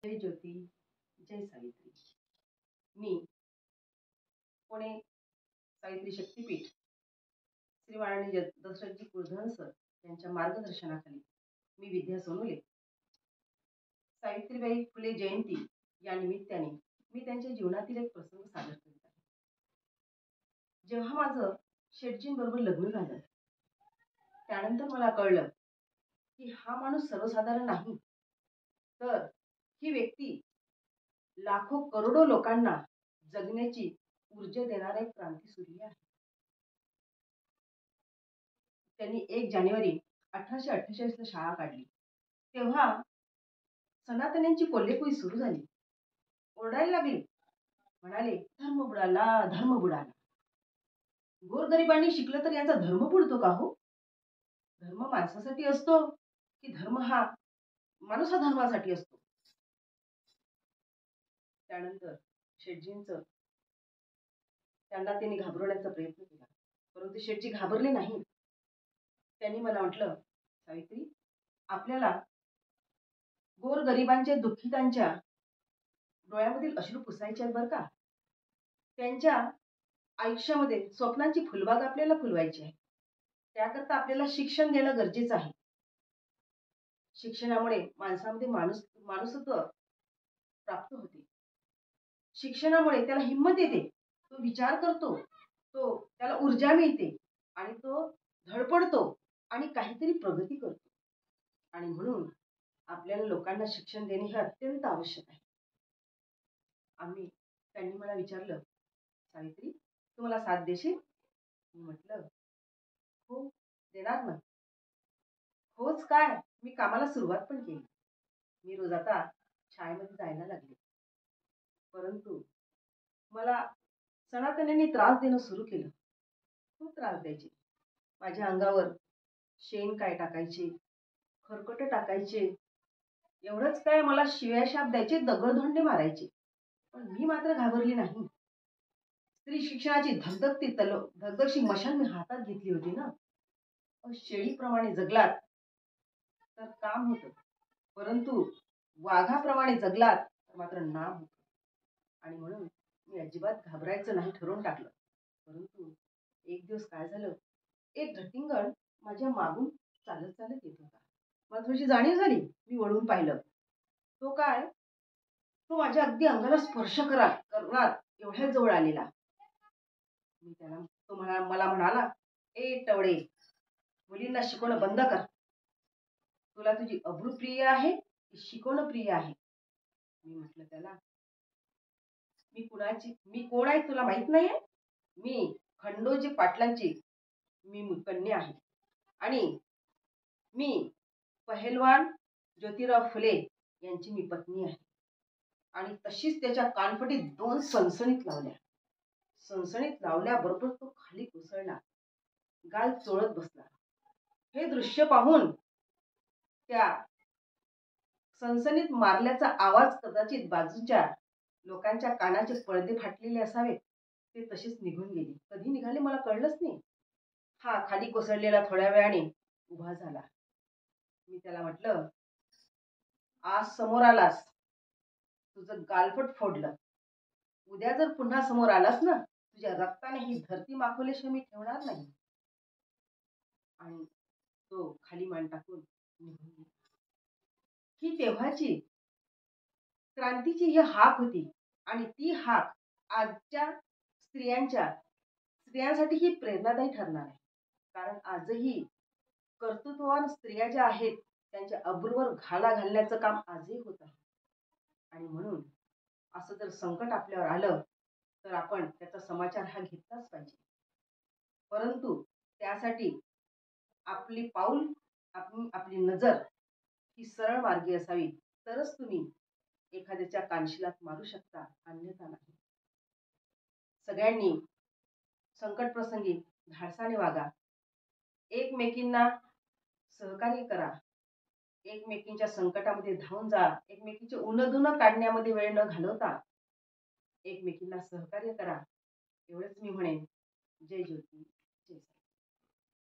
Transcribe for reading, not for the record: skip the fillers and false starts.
जय ज्योती, जय सावित्री. मी पुणे सावित्री शक्तीपीठ श्री वाणी दशरथजी Kuladhar sir यांच्या मार्गदर्शनाखाली मी विद्या सोनवले. सावित्रीबाई फुले जयंती या निमित्ताने मी त्यांच्या जीवनातील एक प्रसंग सादर करीत आहे. जेव्हा माझं शेटजींबरोबर लग्न झालं त्यानंतर मला कळलं की हा माणूस सर्वसाधारण नाही, तर ही व्यक्ती लाखो करोडो लोकांना जगण्याची ऊर्जा देणारा एक क्रांतीसूर्य आहे. त्यांनी 1 जानेवारी 1848 ला शाळा काढली. तेव्हा सनातन्यांची कोल्हेकुई सुरू झाली. ओरडायला लागली, म्हणाले धर्म बुडाला, धर्म बुडाला. गोरगरिबांनी शिकलं तर यांचा धर्म बुडतो का हो? धर्म माणसासाठी असतो की धर्म हा माणूस हा धर्मासाठी असतो? त्यानंतर शेटजींचं त्यांना त्यांनी घाबरवण्याचा प्रयत्न केला, परंतु शेटजी घाबरले नाही. त्यांनी मला म्हटलं, सावित्री, आपल्याला गोरगरिबांच्या दुःखितांच्या डोळ्यामधील अश्रू पुसायचे आहेत बरं का. त्यांच्या आयुष्यामध्ये स्वप्नांची फुलबाग आपल्याला फुलवायची आहे. त्याकरता आपल्याला शिक्षण देणं गरजेचं आहे. शिक्षणामुळे माणसामध्ये माणुसत्व प्राप्त होते. शिक्षणामुळे त्याला हिंमत येते, तो विचार करतो, तो त्याला ऊर्जा मिळते आणि तो धडपडतो आणि काहीतरी प्रगती करतो. आणि म्हणून आपल्याला लोकांना शिक्षण देणे हे अत्यंत आवश्यक आहे. त्यांनी मला विचारलं, सावित्री, तू मला साथ देशील? मी म्हटलं, हो, देणार ना. होच काय, मी कामाला सुरुवात पण केली. मी रोज आता शाळेमध्ये जायला लागले. परंतु मला सनातन्यांनी त्रास देणं सुरू केलं. खूप त्रास द्यायचे. माझ्या अंगावर शेण काय टाकायचे, खरकट टाकायचे. एवढंच काय, मला शिव्या शाप द्यायचे, दगडधोंडे मारायचे. पण मी मात्र घाबरली नाही. स्त्री शिक्षणाची धगधगशी मशाल मी हातात घेतली होती ना. शेळीप्रमाणे जगलात तर काम होतं, परंतु वाघाप्रमाणे जगलात तर मात्र नाम होतं. आणि म्हणून मी अजिबात घाबरायचं नाही ठरवून टाकलं. परंतु एक दिवस काय झालं, एक ढटिंगण माझ्या मागून चालत चालत येत होता. मला थोडीशी जाणीव झाली. मी वळून पाहिलं. तो काय, तो माझ्या अगदी अंगाला स्पर्श करणार एवढ्या जवळ आलेला. मी त्याला मला म्हणाला, ए टवळे, मुलींना शिकवणं बंद कर. तुला तुझी अब्रू प्रिय आहे की शिकवणं प्रिय आहे? मी म्हटलं त्याला, मी कोण आहे तुला माहित नाहीये? मी खंडोजी पाटलांची कन्या आहे आणि मी पहेलवान ज्योतिराव फुले यांची मी पत्नी आहे. आणि तशीच त्याच्या कानफटीत 2 सणसणीत लावल्या. सणसणीत लावल्याबरोबर तो खाली कोसळला, गाल चोळत बसला. हे दृश्य पाहून त्या सणसणीत मारल्याचा आवाज कदाचित बाजूच्या लोकांच्या कानाचे पडदे फाटलेले असावेत. ते तसेच निघून गेले. कधी निघाले मला कळलंच नाही. हा खाली कोसळलेला थोड्या वेळाने उभा झाला. मी त्याला म्हटलं, आज समोर आलास, तुझं गालफट फोडलं. उद्या जर पुन्हा समोर आलास ना, तुझ्या रक्ताने ही धरती माखवल्याशिवाय मी ठेवणार नाही. आणि तो खाली मान टाकून निघून गेला. ही तेव्हाची क्रांतीची ही हाक होती. आणि ती हाक आजच्या स्त्रियांसाठी ही प्रेरणादायी ठरणार आहे. कारण आजही कर्तृत्ववान स्त्रिया ज्या आहेत त्यांच्या अब्रूवर घाला घालण्याचं काम आजही होत आहे. आणि म्हणून असं जर संकट आपल्यावर आलं तर आपण त्याचा समाचार हा घेतलाच पाहिजे. परंतु त्यासाठी आपली नजर ही सरळ मार्गी असावी, तरच तुम्ही एखाद्याच्या कानशिलात मारू शकता, अन्यथा नाही. सगळ्यांनी संकट प्रसंगी धाडसाने वागा, एकमेकींना सहकार्य करा, एकमेकींच्या संकटामध्ये धावून जा, एकमेकींचे उणधुणं काढण्यामध्ये वेळ न घालवता एकमेकींना सहकार्य करा. एवढंच मी म्हणेन. जय ज्योती, जय